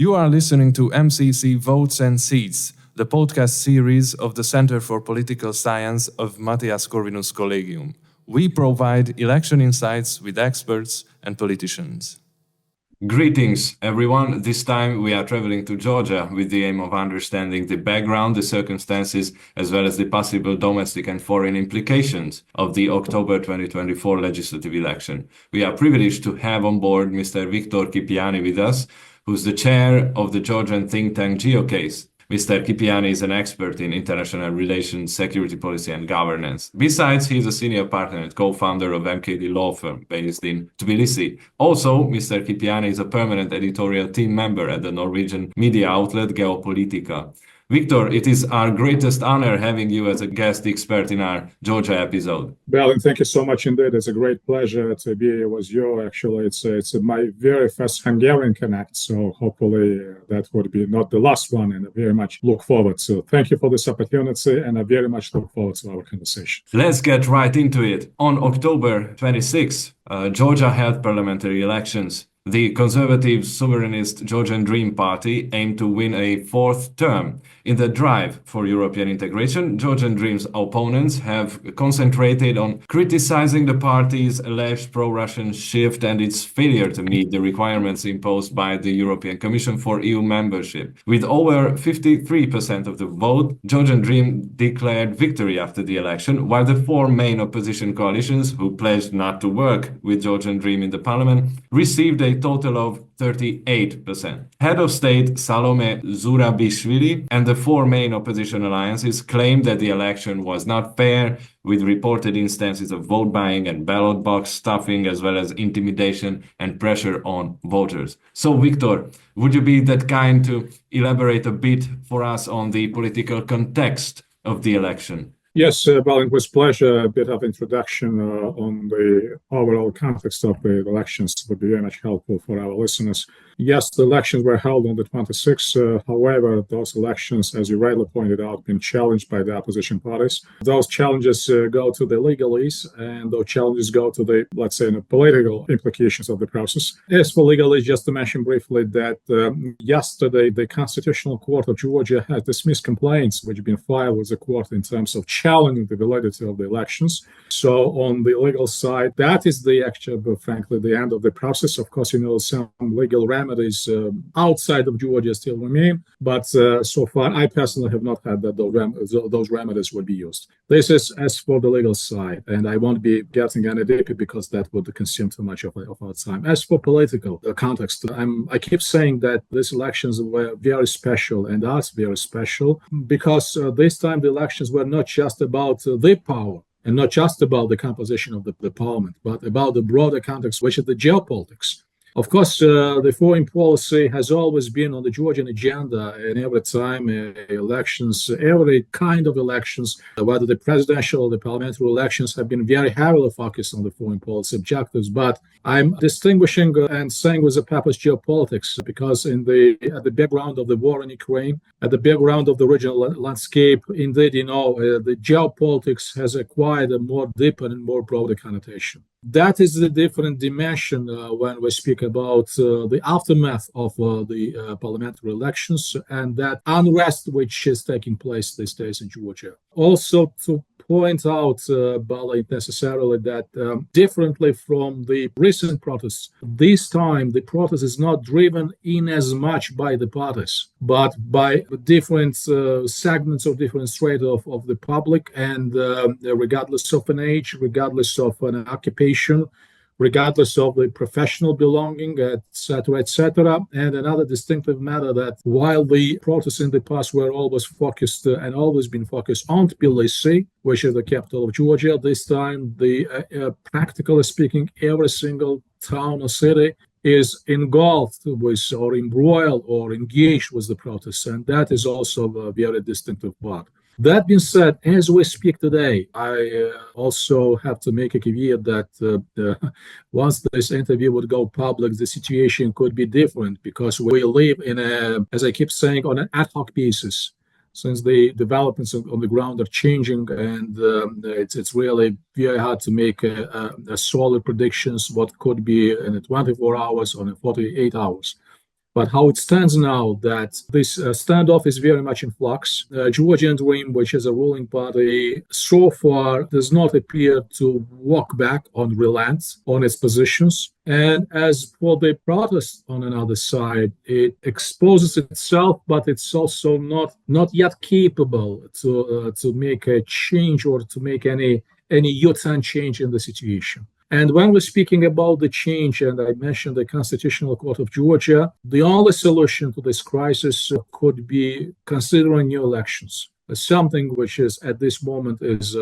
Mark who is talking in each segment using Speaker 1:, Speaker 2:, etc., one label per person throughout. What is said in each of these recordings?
Speaker 1: You are listening to MCC Votes and Seats, the podcast series of the Center for Political Science of Matthias Corvinus Collegium. We provide election insights with experts and politicians. Greetings, everyone. This time we are traveling to Georgia with the aim of understanding the background, the circumstances, as well as the possible domestic and foreign implications of the October 2024 legislative election. We are privileged to have on board Mr. Viktor Kipiani with us, who's the chair of the Georgian think tank Geocase. Mr. Kipiani is an expert in international relations, security policy, and governance. Besides, he is a senior partner and co-founder of MKD law firm based in Tbilisi. Also, Mr. Kipiani is a permanent editorial team member at the Norwegian media outlet Geopolitica. Victor, it is our greatest honor having you as a guest expert in our Georgia episode.
Speaker 2: Well, and thank you so much indeed. It's a great pleasure to be with you. Actually, it's my very first Hungarian Connect, so hopefully that would be not the last one, and I very much look forward to. Thank you for this opportunity, and I very much look forward to our conversation.
Speaker 1: Let's get right into it. On October 26, Georgia held parliamentary elections. The conservative sovereignist Georgian Dream party aimed to win a fourth term. In the drive for European integration, Georgian Dream's opponents have concentrated on criticizing the party's alleged pro-Russian shift and its failure to meet the requirements imposed by the European Commission for EU membership. With over 53% of the vote, Georgian Dream declared victory after the election, while the four main opposition coalitions, who pledged not to work with Georgian Dream in the parliament, received a total of 38%. Head of state Salome Zurabishvili and the four main opposition alliances claimed that the election was not fair, with reported instances of vote buying and ballot box stuffing, as well as intimidation and pressure on voters. So, Victor, would you be that kind to elaborate a bit for us on the political context of the election?
Speaker 2: Yes, well, it was a pleasure. A bit of introduction on the overall context of the elections would be very much helpful for our listeners. Yes, the elections were held on the 26th. However, those elections, as you rightly pointed out, been challenged by the opposition parties. Those challenges go to the legalese, and those challenges go to the, let's say, the political implications of the process. As for legalese, just to mention briefly that yesterday, the Constitutional Court of Georgia has dismissed complaints which have been filed with the court in terms of challenging the validity of the elections. So on the legal side, that is the actual, frankly, the end of the process. Of course, some legal remedies outside of Georgia still remain, but so far I personally have not had that those remedies would be used. This is as for the legal side, and I won't be getting any deeper because that would consume too much of our time. As for political context, I keep saying that these elections were very special, and are very special because this time the elections were not just about the power and not just about the composition of the parliament, but about the broader context, which is the geopolitics. Of course, the foreign policy has always been on the Georgian agenda, and every time elections, every kind of elections, whether the presidential or the parliamentary elections, have been very heavily focused on the foreign policy objectives. But I'm distinguishing and saying with the purpose geopolitics, because at the background of the war in Ukraine, at the background of the regional landscape, indeed, the geopolitics has acquired a more deeper and more broader connotation. That is the different dimension when we speak about the aftermath of the parliamentary elections and that unrest which is taking place these days in Georgia. Also to point out, Bala, necessarily that differently from the recent protests, this time the protest is not driven in as much by the parties, but by different segments or different strata of the public, and regardless of an age, regardless of an occupation, regardless of the professional belonging, etc. And another distinctive matter that while the protests in the past were always focused and always been focused on Tbilisi, which is the capital of Georgia, this time, practically speaking, every single town or city is engulfed with or embroiled or engaged with the protests. And that is also a very distinctive part. That being said, as we speak today, I also have to make a caveat that once this interview would go public, the situation could be different because we live in as I keep saying, on an ad hoc basis. Since the developments on the ground are changing, and it's really very hard to make a solid predictions what could be in 24 hours or in 48 hours. But how it stands now, that this standoff is very much in flux. Georgian Dream, which is a ruling party, so far does not appear to walk back on relent on its positions. And as for the protest on another side, it exposes itself, but it's also not yet capable to make a change or to make any U-turn change in the situation. And when we're speaking about the change, and I mentioned the Constitutional Court of Georgia, the only solution to this crisis could be considering new elections. Something which is at this moment is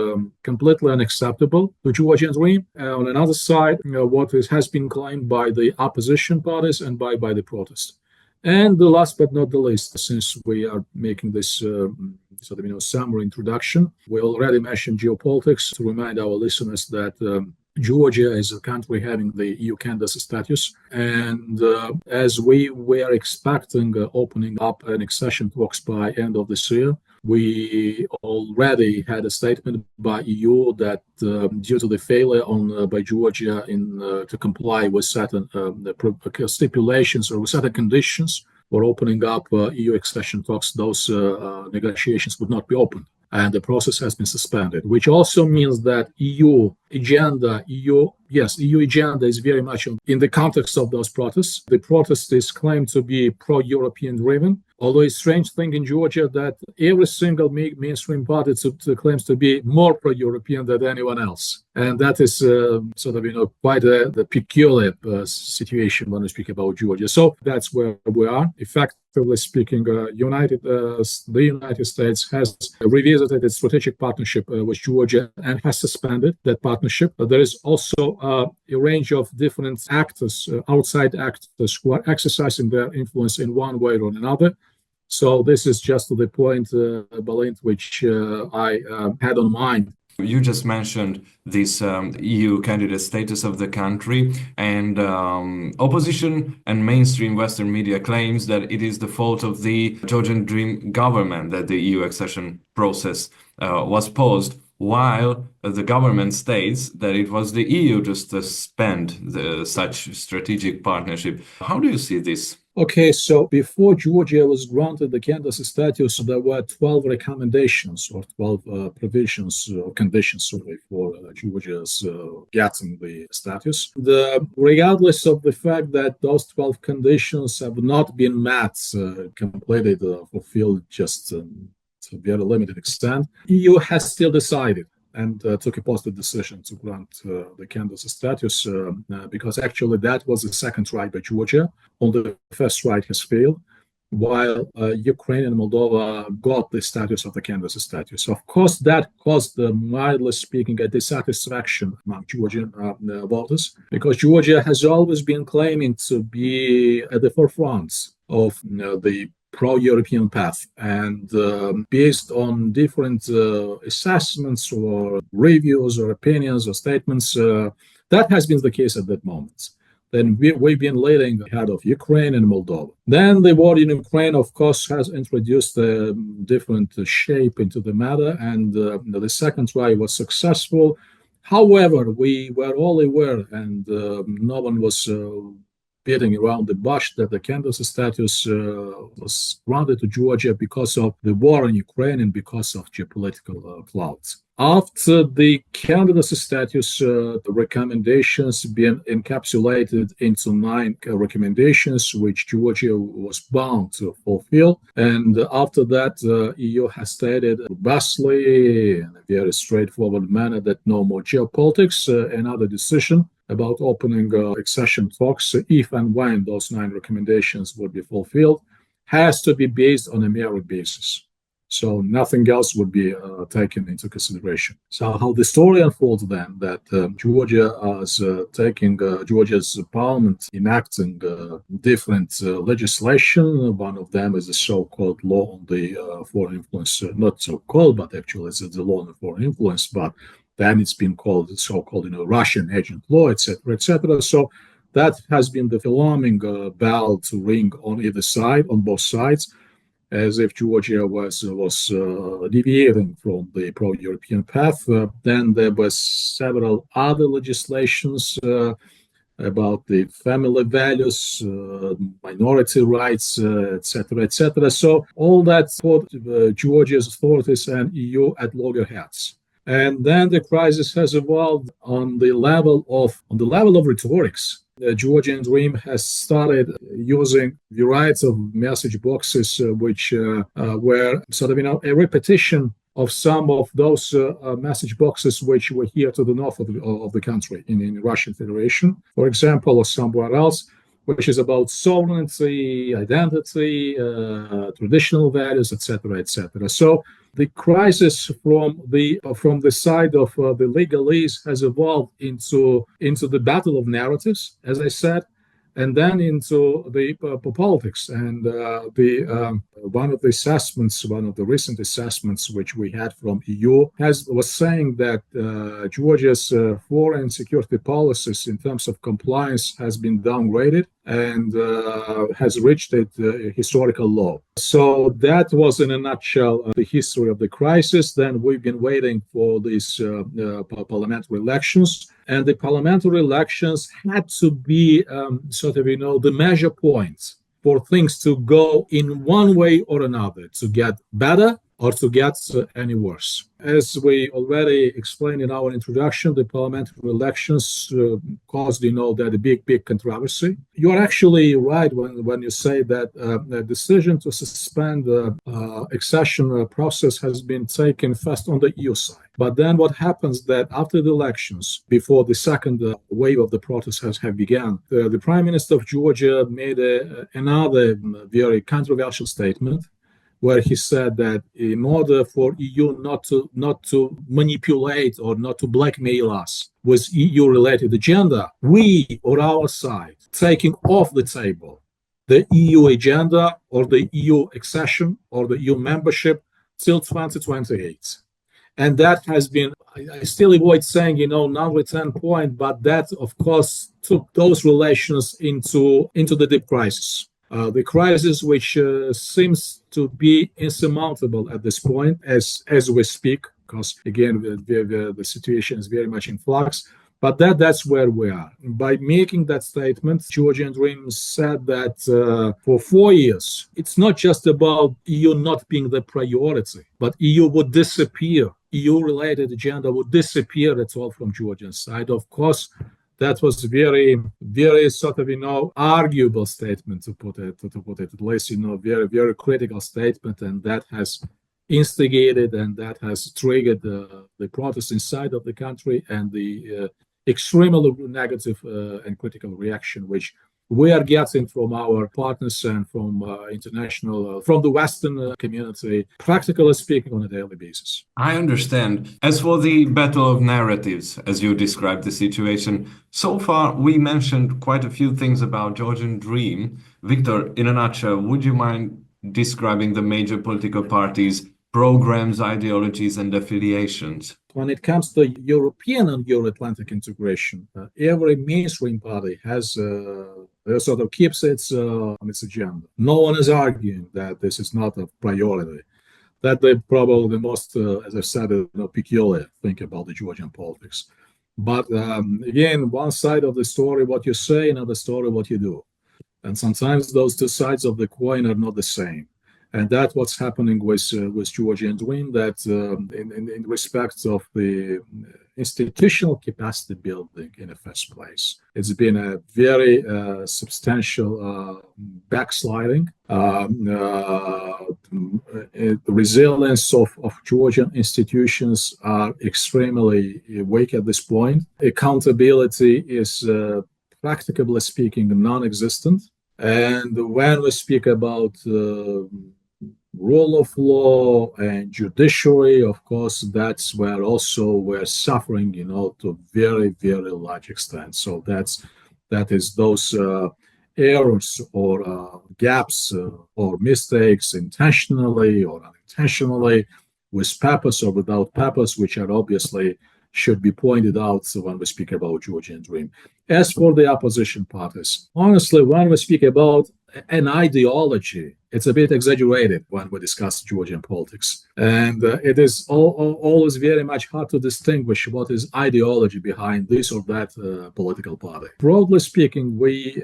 Speaker 2: completely unacceptable to Georgian Dream. On another side, what has been claimed by the opposition parties and by the protest. And the last but not the least, since we are making this summary introduction, we already mentioned geopolitics to remind our listeners that Georgia is a country having the EU candidacy status, and as we were expecting opening up an accession talks by end of this year, we already had a statement by EU that due to the failure by Georgia to comply with certain stipulations or with certain conditions for opening up EU accession talks, those negotiations would not be opened. And the process has been suspended, which also means that EU agenda is very much in the context of those protests. The protest is claimed to be pro-European driven, although it's a strange thing in Georgia that every single mainstream party claims to be more pro-European than anyone else. And that is quite the peculiar situation when we speak about Georgia. So that's where we are. Effectively speaking, the United States has revisited its strategic partnership with Georgia and has suspended that partnership. But there is also a range of different actors, outside actors, who are exercising their influence in one way or another. So this is just the point, Balint, which I had on mind.
Speaker 1: You just mentioned this EU candidate status of the country, and opposition and mainstream Western media claims that it is the fault of the Georgian Dream government that the EU accession process was paused, while the government states that it was the EU just to suspend such strategic partnership. How do you see this?
Speaker 2: Okay, so before Georgia was granted the candidacy status, there were 12 recommendations or 12 provisions or conditions for Georgia's getting the status. Regardless of the fact that those 12 conditions have not been met, completed, fulfilled just to a very limited extent, EU has still decided and took a positive decision to grant the candidacy status because actually that was the second try by Georgia. On the first try has failed, while Ukraine and Moldova got the status of the candidacy status. Of course, that caused, mildly speaking, a dissatisfaction among Georgian voters, because Georgia has always been claiming to be at the forefront of the pro-European path, and based on different assessments or reviews or opinions or statements, that has been the case at that moment. Then we've been leading ahead of Ukraine and Moldova. Then the war in Ukraine, of course, has introduced a different shape into the matter, and the second try was successful. However, we were all aware, and no one was beating around the bush, that the candidacy status was granted to Georgia because of the war in Ukraine and because of geopolitical clouds. After the candidacy status, the recommendations been encapsulated into 9 recommendations, which Georgia was bound to fulfill. And after that, EU has stated robustly, in a very straightforward manner, that no more geopolitics. Another decision about opening accession talks, if and when those 9 recommendations will be fulfilled, has to be based on a merit basis. So nothing else would be taken into consideration. So how the story unfolds then, that Georgia is taking Georgia's parliament enacting different legislation. One of them is the so-called law on the foreign influence, not so-called, but actually it's the law on the foreign influence, but then it's been called the so-called Russian agent law, etc., etc. So that has been the alarming bell to ring on either side, on both sides, as if Georgia was deviating from the pro-European path. Then there were several other legislations about the family values, minority rights, etc., etc. So all that put Georgia's authorities and EU at loggerheads. And then the crisis has evolved on the level of rhetorics. The Georgian Dream has started using varieties of message boxes, which were sort of, a repetition of some of those message boxes which were here to the north of the country in Russian Federation, for example, or somewhere else, which is about sovereignty, identity, traditional values, etc., etc. So the crisis from the side of the legalese has evolved into the battle of narratives, as I said, and then into the politics. And one of the recent assessments which we had from EU was saying that Georgia's foreign security policies in terms of compliance has been downgraded and has reached a historical low. So that was, in a nutshell, the history of the crisis. Then we've been waiting for these parliamentary elections, and the parliamentary elections had to be the measure points for things to go in one way or another, to get better or to get any worse. As we already explained in our introduction, the parliamentary elections caused, that a big controversy. You are actually right when you say that the decision to suspend the accession process has been taken first on the EU side. But then what happens that after the elections, before the second wave of the protests have begun, the Prime Minister of Georgia made another very controversial statement, where he said that in order for EU not to manipulate or not to blackmail us with EU-related agenda, we, on our side, taking off the table the EU agenda or the EU accession or the EU membership till 2028. And that has been, I still avoid saying, non-return point, but that, of course, took those relations into the deep crisis. The crisis which seems to be insurmountable at this point as we speak, because again the situation is very much in flux, but that's where we are. By making that statement, Georgian Dream said that for 4 years it's not just about EU not being the priority, but EU would disappear, EU-related agenda would disappear at all from Georgian side. Of course, that was very, very arguable statement, to put it at least, very, very critical statement, and that has instigated and that has triggered the protests inside of the country and the extremely negative and critical reaction which we are getting from our partners and from from the Western community, practically speaking, on a daily basis.
Speaker 1: I understand. As for the battle of narratives, as you described the situation, so far we mentioned quite a few things about Georgian Dream. Victor, in a nutshell, would you mind describing the major political parties, programs, ideologies, and affiliations?
Speaker 2: When it comes to European and Euro-Atlantic integration, every mainstream party has keeps its agenda. No one is arguing that this is not a priority. That they probably the most, as I said, peculiar thing about the Georgian politics. But again, one side of the story what you say, another story what you do, and sometimes those two sides of the coin are not the same. And that's what's happening with Georgian Dream, that in respect of the institutional capacity building in the first place, it's been a very substantial backsliding. The resilience of Georgian institutions are extremely weak at this point. Accountability is, practically speaking, non-existent. And when we speak about rule of law and judiciary, of course, that's where also we're suffering, to very, very large extent. So that is those errors or gaps or mistakes, intentionally or unintentionally, with purpose or without purpose, which are obviously should be pointed out when we speak about Georgian Dream. As for the opposition parties, honestly, when we speak about an ideology. It's a bit exaggerated when we discuss Georgian politics. And it is always very much hard to distinguish what is ideology behind this or that political party. Broadly speaking, we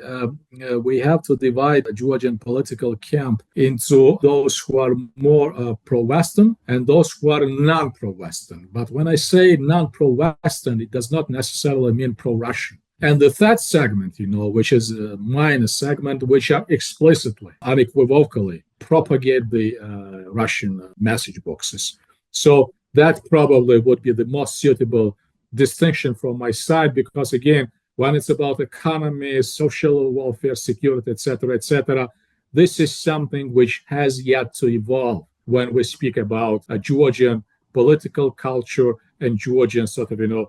Speaker 2: have to divide the Georgian political camp into those who are more pro-Western and those who are non-pro-Western. But when I say non-pro-Western, it does not necessarily mean pro-Russian. And the third segment, which is a minor segment, which are explicitly, unequivocally propagate the Russian message boxes. So that probably would be the most suitable distinction from my side, because again, when it's about economy, social welfare, security, etc., this is something which has yet to evolve when we speak about a Georgian political culture and Georgian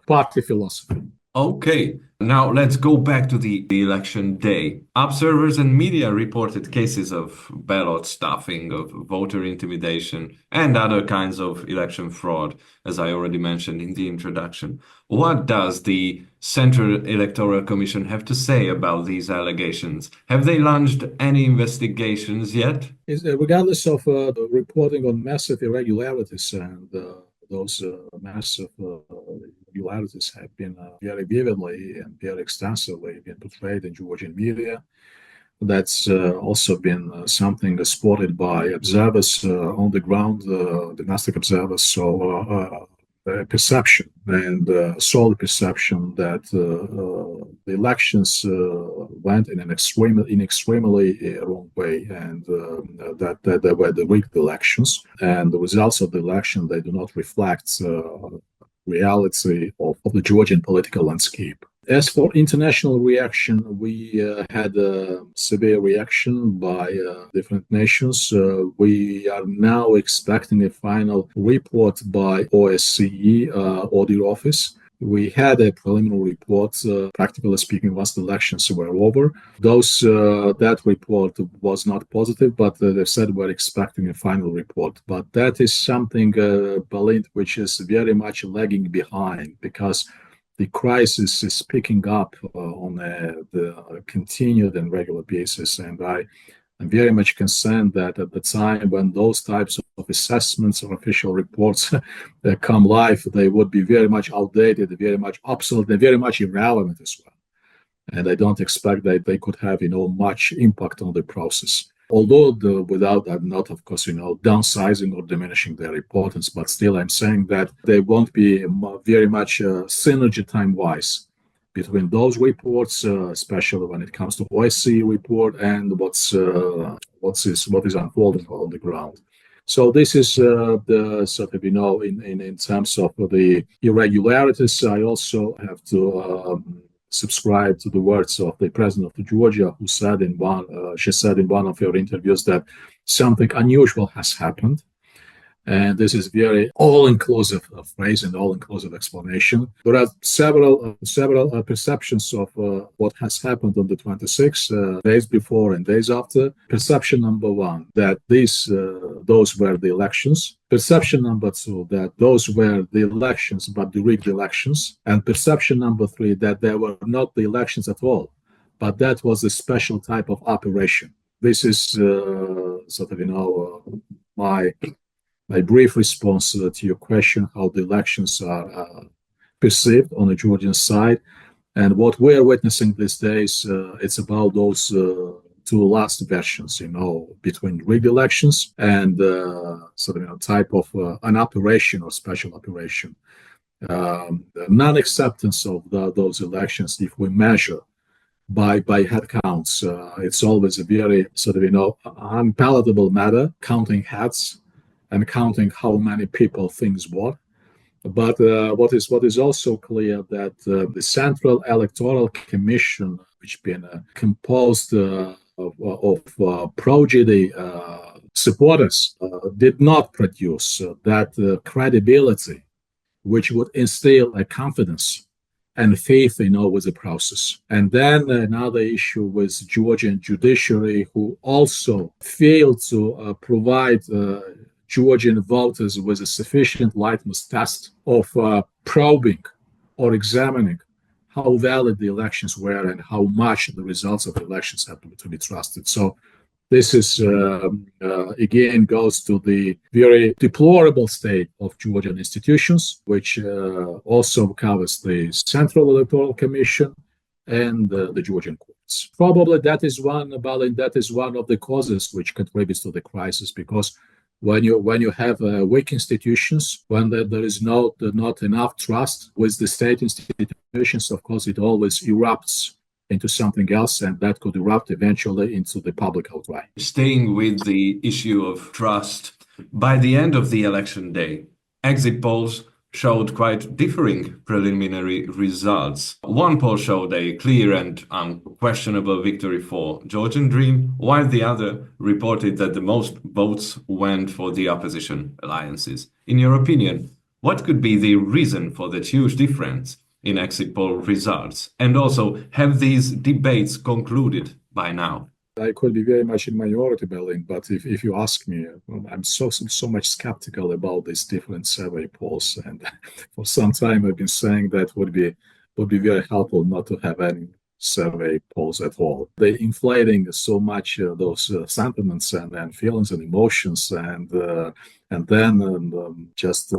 Speaker 2: party philosophy.
Speaker 1: Okay, now let's go back to the election day. Observers and media reported cases of ballot stuffing, of voter intimidation, and other kinds of election fraud, as I already mentioned in the introduction. What does the Central Electoral Commission have to say about these allegations? Have they launched any investigations yet?
Speaker 2: Regardless of the reporting on massive irregularities and those massive irregularities have been very vividly and very extensively been portrayed in Georgian media. That's also been something spotted by observers on the ground, domestic observers. So perception and solid perception that the elections went in an extremely wrong way, and that they were the rigged elections, and the results of the election, they do not reflect reality of the Georgian political landscape. As for international reaction, we had a severe reaction by different nations. We are now expecting a final report by OSCE Audit Office. We had a preliminary report, practically speaking, once the elections were over. That report was not positive, but they said we're expecting a final report. But that is something, Berlin, which is very much lagging behind, because the crisis is picking up on the continued and regular basis. And I'm very much concerned that at the time when those types of assessments or official reports come live, they would be very much outdated, very much obsolete, and very much irrelevant as well. And I don't expect that they could have, much impact on the process. Although I'm not, of course, downsizing or diminishing their importance, but still I'm saying that there won't be very much synergy time-wise between those reports, especially when it comes to OSCE report and what is unfolding on the ground. So this is the sort of, in terms of the irregularities. I also have to subscribe to the words of the president of Georgia, who said she said in one of her interviews that something unusual has happened. And this is very all-inclusive phrase and all-inclusive explanation. There are several perceptions of what has happened on the 26th, days before and days after. Perception number one, that those were the elections. Perception number two, that those were the elections, but the rigged elections. And perception number three, that they were not the elections at all, but that was a special type of operation. This is my brief response to your question, how the elections are perceived on the Georgian side. And what we're witnessing these days, it's about those two last versions, between rigged elections and type of an operation or special operation. Non-acceptance of those elections, if we measure by head counts, it's always a very unpalatable matter, counting heads and counting how many people things what. But what is also clear that the Central Electoral Commission, which been composed of pro-GD supporters, did not produce that credibility which would instill a confidence and faith, with the process. And then another issue with Georgian judiciary, who also failed to provide Georgian voters with a sufficient litmus test of probing or examining how valid the elections were and how much the results of the elections have to be trusted. So this is, again, goes to the very deplorable state of Georgian institutions, which also covers the Central Electoral Commission and the Georgian courts. Probably that is one of the causes which contributes to the crisis, because when you have weak institutions, when there is not enough trust with the state institutions, of course, it always erupts into something else, and that could erupt eventually into the public outcry.
Speaker 1: Staying with the issue of trust, by the end of the election day, exit polls showed quite differing preliminary results. One poll showed a clear and unquestionable victory for Georgian Dream, while the other reported that the most votes went for the opposition alliances. In your opinion, what could be the reason for that huge difference in exit poll results? And also, have these debates concluded by now?
Speaker 2: I could be very much in minority, Berlin, but if you ask me, I'm so much skeptical about these different survey polls, and for some time I've been saying that would be very helpful not to have any survey polls at all. They're inflating so much those sentiments and feelings and emotions, and then just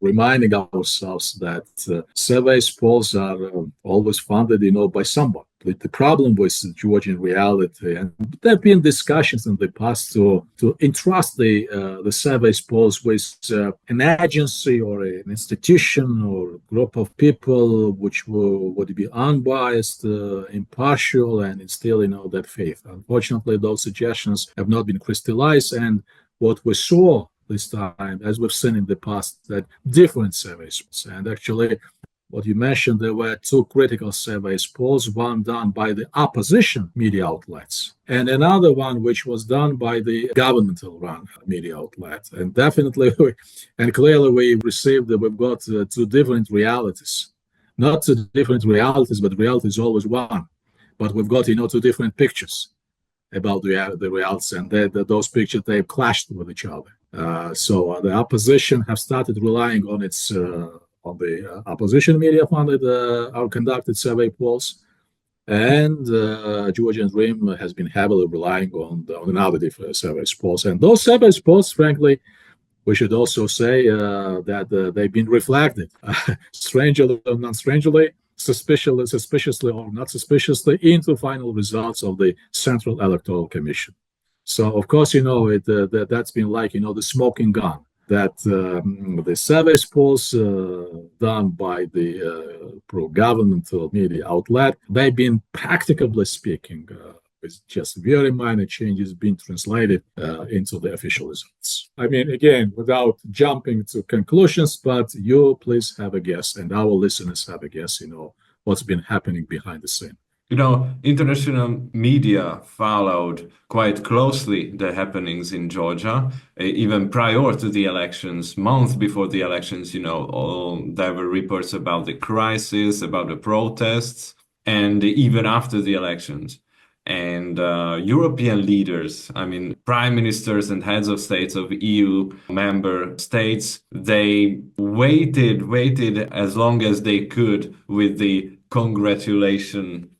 Speaker 2: reminding ourselves that surveys polls are always funded, by someone. The problem with Georgian reality, and there have been discussions in the past to entrust the surveys polls with an agency or an institution or a group of people which would be unbiased, impartial, and instill that faith. Unfortunately, those suggestions have not been crystallized, and what we saw this time, as we've seen in the past, that different surveys, and actually what you mentioned, there were two critical surveys polls, one done by the opposition media outlets and another one which was done by the governmental run media outlet. And definitely and clearly we've got two different realities. Not two different realities, but reality is always one. But we've got two different pictures about the realities, and those pictures, they've clashed with each other. So the opposition have started relying on the opposition media-funded or conducted survey polls, and Georgian Dream has been heavily relying on another different survey polls. And those survey polls, frankly, we should also say that they've been reflected, strangely or not strangely, suspiciously or not suspiciously, into final results of the Central Electoral Commission. So, of course, that's been like, the smoking gun. That the survey polls done by the pro-governmental media outlet, they've been, practically speaking, with just very minor changes being translated into the official results. I mean, again, without jumping to conclusions, but you please have a guess, and our listeners have a guess, what's been happening behind the scene.
Speaker 1: International media followed quite closely the happenings in Georgia, even prior to the elections, months before the elections, there were reports about the crisis, about the protests, and even after the elections. And European leaders, prime ministers and heads of states of EU member states, they waited as long as they could with the congratulation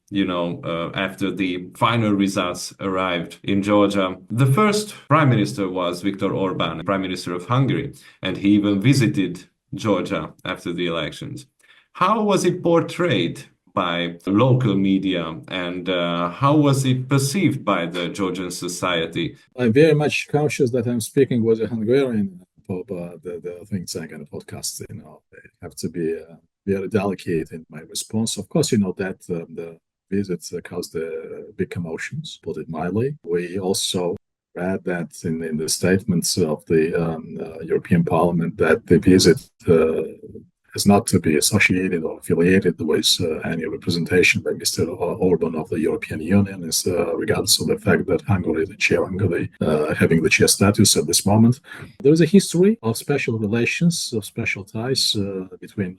Speaker 1: after the final results arrived in Georgia. The first prime minister was Viktor Orban, prime minister of Hungary, and he even visited Georgia after the elections. How was it portrayed by local media, and how was it perceived by the Georgian society?
Speaker 2: I'm very much conscious that I'm speaking with a Hungarian the think tank and podcast. I have to be very delicate in my response. Of course, that the visits caused big commotions, put it mildly. We also read that in the statements of the European Parliament that the visit is not to be associated or affiliated with any representation by Mr. Orban of the European Union, regardless of the fact that Hungary is having the chair status at this moment. There is a history of special relations, of special ties between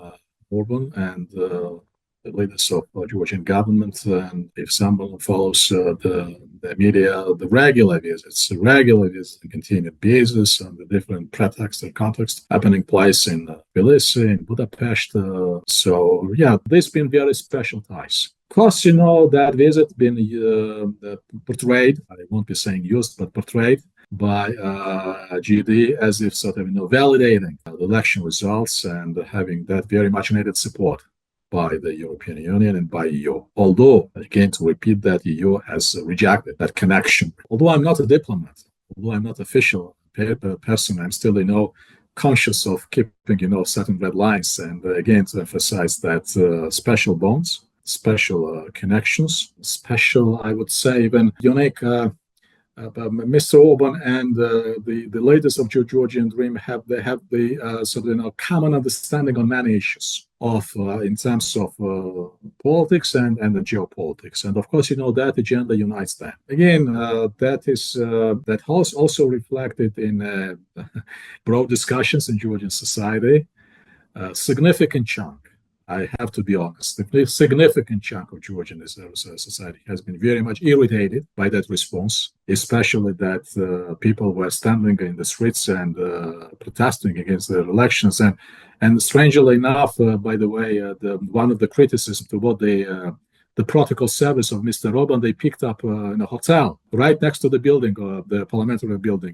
Speaker 2: Orban and the leaders of Georgian government. And if someone follows the media, the regular visits, the continued basis on the different pretext and context happening place in Tbilisi, in Budapest. So yeah, there's been very special ties. Of course, that visit been portrayed, I won't be saying used, but portrayed by GD as if sort of validating the election results and having that very much needed support by the European Union and by EU. Although, again, to repeat that, EU has rejected that connection. Although I'm not a diplomat, although I'm not official person, I'm still, conscious of keeping, certain red lines. And again, to emphasize that special bonds, special connections, special, I would say, even unique. Mr. Orban and the leaders of Georgian Dream have the sort of common understanding on many issues of in terms of politics and the geopolitics, and of course that agenda unites them. Again, that was also reflected in broad discussions in Georgian society. Significant chunk, I have to be honest, a significant chunk of Georgian society has been very much irritated by that response, especially that people were standing in the streets and protesting against the elections. And strangely enough, by the way, one of the criticisms to what the protocol service of Mr. Orban, they picked up in a hotel right next to the building, the Parliamentary building,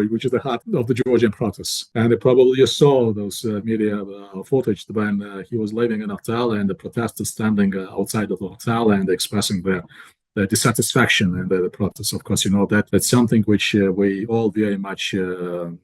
Speaker 2: which is the heart of the Georgian protests. And probably you saw those media footage when he was living in a hotel and the protesters standing outside of the hotel and expressing their dissatisfaction and the protests. Of course, that's something which we all very much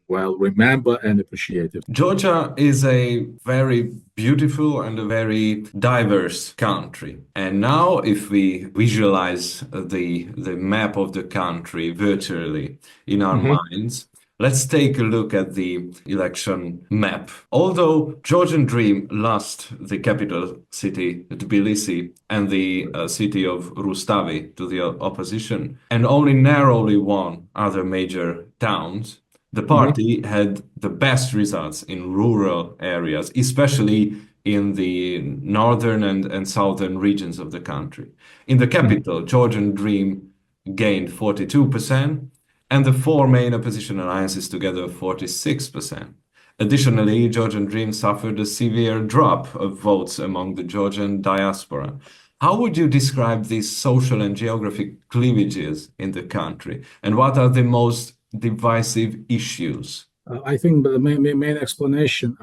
Speaker 2: remember and appreciate.
Speaker 1: Georgia is a very beautiful and a very diverse country. And now if we visualize the map of the country virtually in our minds, let's take a look at the election map. Although Georgian Dream lost the capital city, Tbilisi, and the city of Rustavi to the opposition, and only narrowly won other major towns, the party had the best results in rural areas, especially in the northern and southern regions of the country. In the capital, Georgian Dream gained 42%, and the four main opposition alliances together 46%. Additionally, Georgian Dream suffered a severe drop of votes among the Georgian diaspora. How would you describe these social and geographic cleavages in the country, and what are the most divisive issues?
Speaker 2: I think the main explanation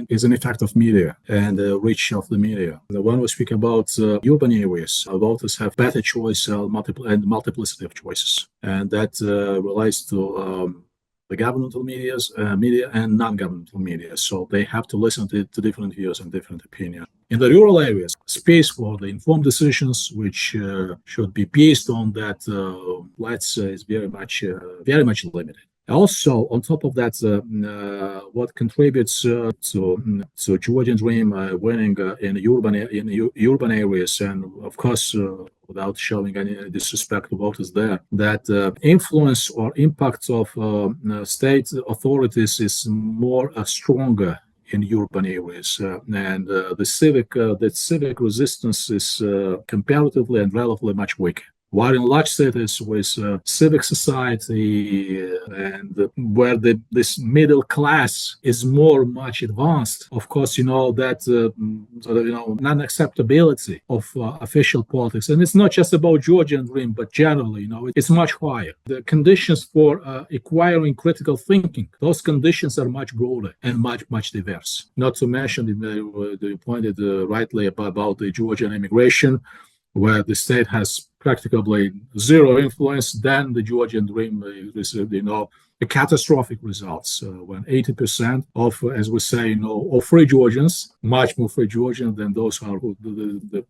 Speaker 2: is an effect of media and the reach of the media. When we speak about urban areas, voters have better choice and multiplicity of choices, and that relates to the governmental media and non-governmental media. So they have to listen to different views and different opinions. In the rural areas, space for the informed decisions, which should be based on that, is very much limited. Also, on top of that, what contributes to Georgian Dream winning in urban areas, and of course, without showing any disrespect to voters there, that influence or impact of state authorities is more stronger in urban areas, and the civic resistance is comparatively and relatively much weaker. While in large cities with civic society and where this middle class is much advanced, of course, that non-acceptability of official politics, and it's not just about Georgian Dream, but generally, it's much higher. The conditions for acquiring critical thinking, those conditions are much broader and much diverse. Not to mention, you pointed rightly about the Georgian immigration, where the state has practically zero influence. Then the Georgian Dream received, catastrophic results when 80% of, as we say, of free Georgians, much more free Georgians than those who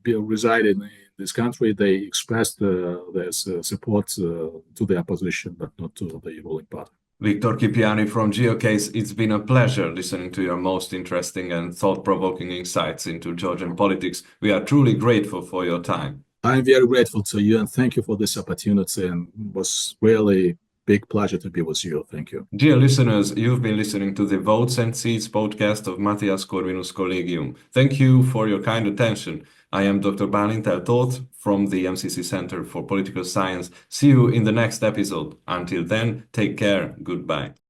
Speaker 2: reside in this country, they expressed their support to the opposition, but not to the ruling party.
Speaker 1: Victor Kipiani from Geocase, it's been a pleasure listening to your most interesting and thought-provoking insights into Georgian politics. We are truly grateful for your time.
Speaker 2: I'm very grateful to you, and thank you for this opportunity, and it was really Big pleasure to be with you. Thank you.
Speaker 1: Dear listeners, you've been listening to the Votes and Seats podcast of Matthias Corvinus Collegium. Thank you for your kind attention. I am Dr. Balint Eltóth from the MCC Center for Political Science. See you in the next episode. Until then, take care. Goodbye.